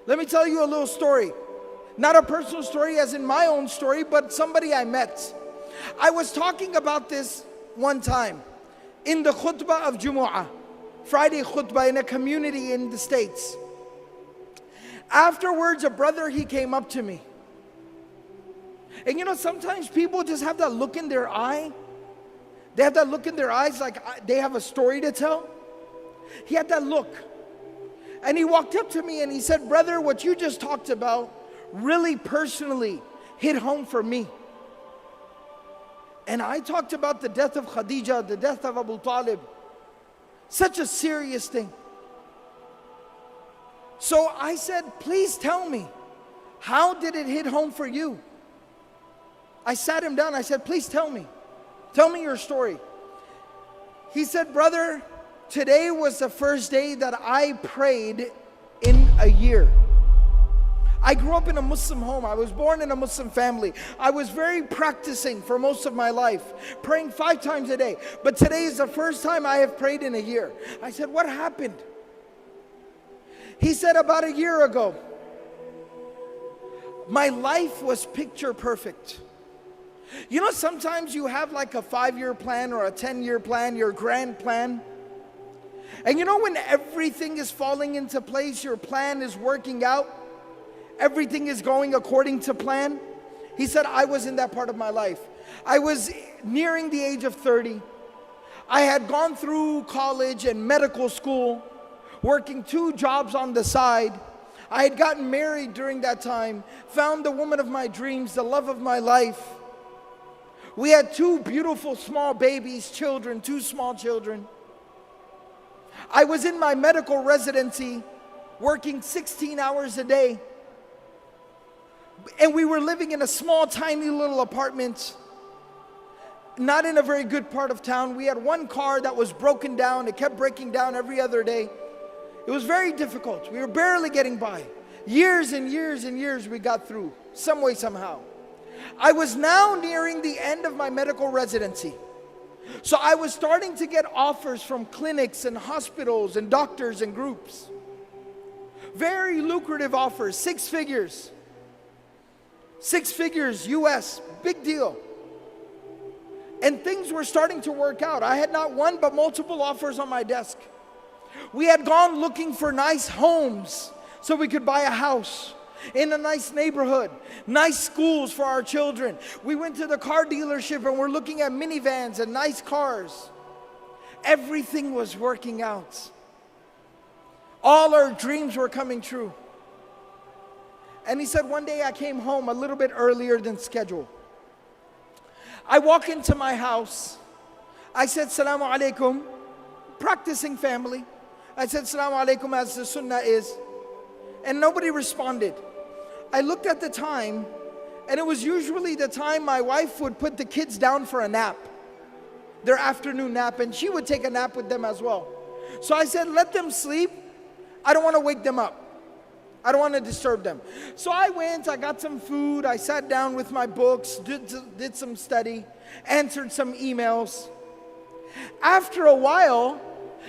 Let me tell you a little story. Not a personal story as in my own story, but somebody I met. I was talking about this one time in the khutbah of Jumu'ah, Friday khutbah in a community in the States. Afterwards, a brother, he came up to me. And you know, sometimes people just have that look in their eye. They have that look in their eyes like they have a story to tell. He had that look. And he walked up to me and he said, brother, what you just talked about really personally hit home for me. And I talked about the death of Khadija, the death of Abu Talib. Such a serious thing. So I said, please tell me, how did it hit home for you? I sat him down, I said, please tell me your story. He said, brother, today was the first day that I prayed in a year. I grew up in a Muslim home. I was born in a Muslim family. I was very practicing for most of my life, praying 5 times a day. But today is the first time I have prayed in a year. I said, what happened? He said, about a year ago, my life was picture perfect. You know, sometimes you have like a 5-year plan or a 10-year plan, your grand plan. And you know, when everything is falling into place, your plan is working out, everything is going according to plan. He said, I was in that part of my life. I was nearing the age of 30. I had gone through college and medical school, working 2 jobs on the side. I had gotten married during that time, found the woman of my dreams, the love of my life. We had 2 beautiful small babies, children, 2 small children. I was in my medical residency, working 16 hours a day. And we were living in a small, tiny little apartment, not in a very good part of town. We had 1 car that was broken down. It kept breaking down every other day. It was very difficult. We were barely getting by. Years and years and years we got through, some way, somehow. I was now nearing the end of my medical residency. So I was starting to get offers from clinics and hospitals and doctors and groups. Very lucrative offers, 6 figures. 6 figures US, big deal. And things were starting to work out. I had not one but multiple offers on my desk. We had gone looking for nice homes so we could buy a house in a nice neighborhood, nice schools for our children. We went to the car dealership and we're looking at minivans and nice cars. Everything was working out. All our dreams were coming true. And he said, one day I came home a little bit earlier than scheduled. I walk into my house. I said, Salamu alaikum, practicing family. I said, Salamu alaikum, as the sunnah is. And nobody responded. I looked at the time, and it was usually the time my wife would put the kids down for a nap, their afternoon nap, and she would take a nap with them as well. So I said, let them sleep. I don't want to wake them up. I don't want to disturb them. So I went, I got some food, I sat down with my books, did some study, answered some emails. After a while,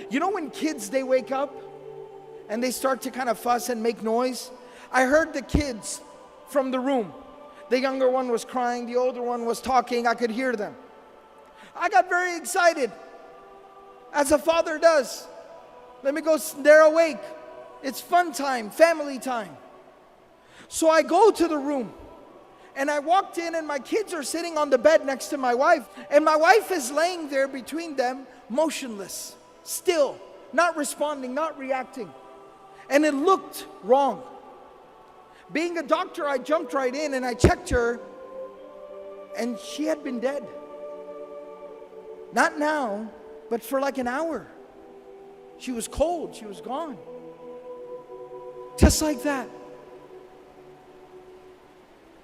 you know when kids, they wake up and they start to kind of fuss and make noise? I heard the kids from the room. The younger one was crying, the older one was talking, I could hear them. I got very excited, as a father does. Let me go, they're awake. It's fun time, family time. So I go to the room and I walked in and my kids are sitting on the bed next to my wife. And my wife is laying there between them, motionless, still, not responding, not reacting. And it looked wrong. Being a doctor, I jumped right in and I checked her and she had been dead. Not now, but for like an hour. She was cold, she was gone. Just like that.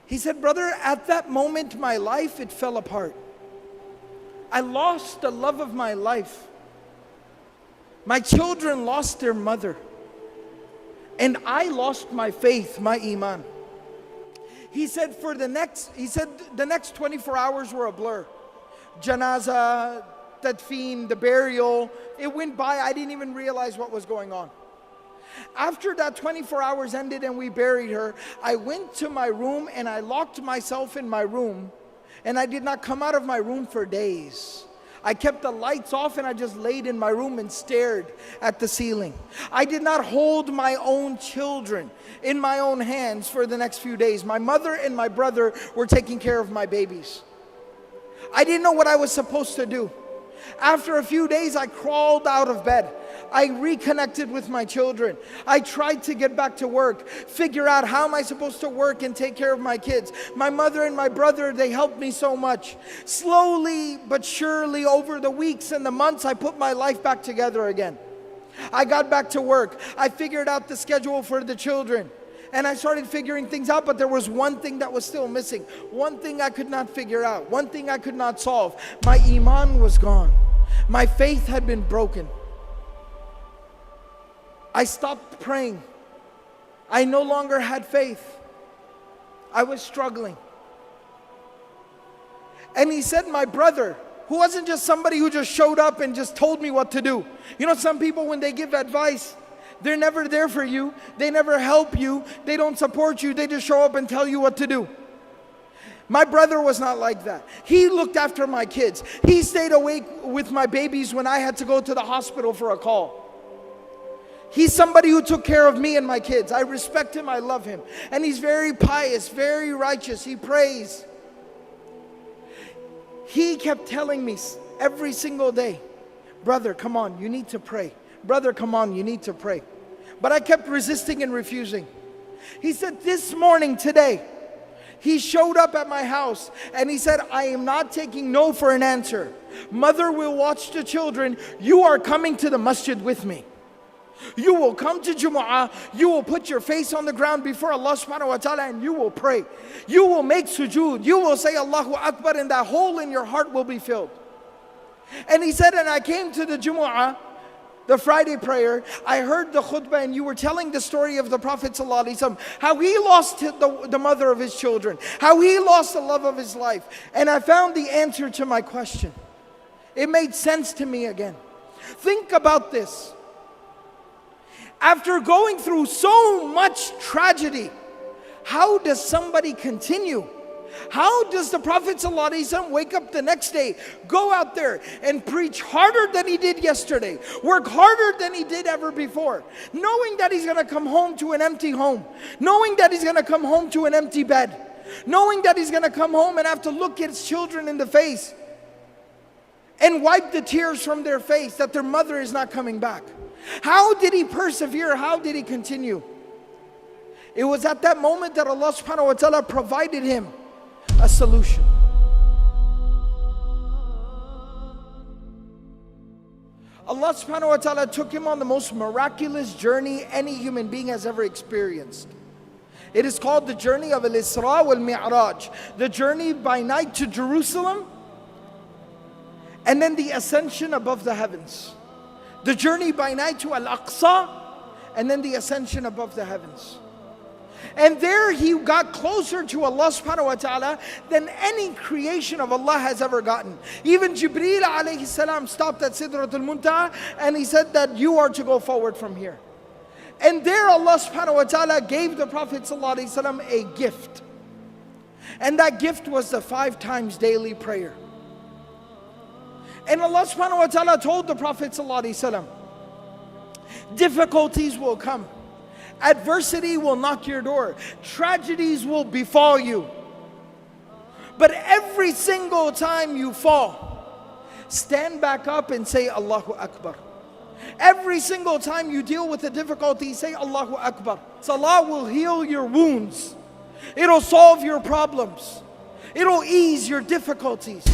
He said, brother, at that moment, my life, it fell apart. I lost the love of my life. My children lost their mother. And I lost my faith, my Imaan. He said, the next 24 hours were a blur. Janaza, tadfeen, the burial, it went by. I didn't even realize what was going on. After that 24 hours ended and we buried her, I went to my room and I locked myself in my room, and I did not come out of my room for days. I kept the lights off and I just laid in my room and stared at the ceiling. I did not hold my own children in my own hands for the next few days. My mother and my brother were taking care of my babies. I didn't know what I was supposed to do. After a few days, I crawled out of bed. I reconnected with my children. I tried to get back to work, figure out how am I supposed to work and take care of my kids. My mother and my brother, they helped me so much. Slowly but surely, over the weeks and the months, I put my life back together again. I got back to work. I figured out the schedule for the children. And I started figuring things out, but there was one thing that was still missing. One thing I could not figure out. One thing I could not solve. My Imaan was gone. My faith had been broken. I stopped praying. I no longer had faith. I was struggling. And he said, my brother, who wasn't just somebody who just showed up and just told me what to do. You know, some people, when they give advice, they're never there for you. They never help you. They don't support you. They just show up and tell you what to do. My brother was not like that. He looked after my kids. He stayed awake with my babies when I had to go to the hospital for a call. He's somebody who took care of me and my kids. I respect him. I love him. And he's very pious, very righteous. He prays. He kept telling me every single day, brother, come on, you need to pray. Brother, come on, you need to pray. But I kept resisting and refusing. He said, this morning, today, he showed up at my house and he said, I am not taking no for an answer. Mother will watch the children. You are coming to the masjid with me. You will come to Jumu'ah. You will put your face on the ground before Allah subhanahu wa ta'ala and you will pray. You will make sujood. You will say Allahu Akbar, and that hole in your heart will be filled. And he said, and I came to the Jumu'ah, the Friday prayer. I heard the khutbah and you were telling the story of the Prophet ﷺ, how he lost the mother of his children, how he lost the love of his life. And I found the answer to my question. It made sense to me again. Think about this. After going through so much tragedy, how does somebody continue? How does the Prophet ﷺ wake up the next day, go out there and preach harder than he did yesterday, work harder than he did ever before, knowing that he's going to come home to an empty home, knowing that he's going to come home to an empty bed, knowing that he's going to come home and have to look his children in the face and wipe the tears from their face that their mother is not coming back? How did he persevere? How did he continue? It was at that moment that Allah subhanahu wa ta'ala provided him a solution. Allah subhanahu wa ta'ala took him on the most miraculous journey any human being has ever experienced. It is called the journey of Al-Isra wal-Mi'raj, the journey by night to Jerusalem, and then the ascension above the heavens. The journey by night to Al-Aqsa, and then the ascension above the heavens. And there he got closer to Allah subhanahu wa ta'ala than any creation of Allah has ever gotten. Even Jibreel alayhi salam stopped at Sidratul Muntaha and he said that you are to go forward from here. And there Allah subhanahu wa ta'ala gave the Prophet sallallahu alayhi wasallam a gift. And that gift was the 5 times daily prayer. And Allah subhanahu wa ta'ala told the Prophet sallallahu alayhi wasallam, difficulties will come. Adversity will knock your door. Tragedies will befall you. But every single time you fall, stand back up and say Allahu Akbar. Every single time you deal with a difficulty, say Allahu Akbar. Salah will heal your wounds. It'll solve your problems. It'll ease your difficulties.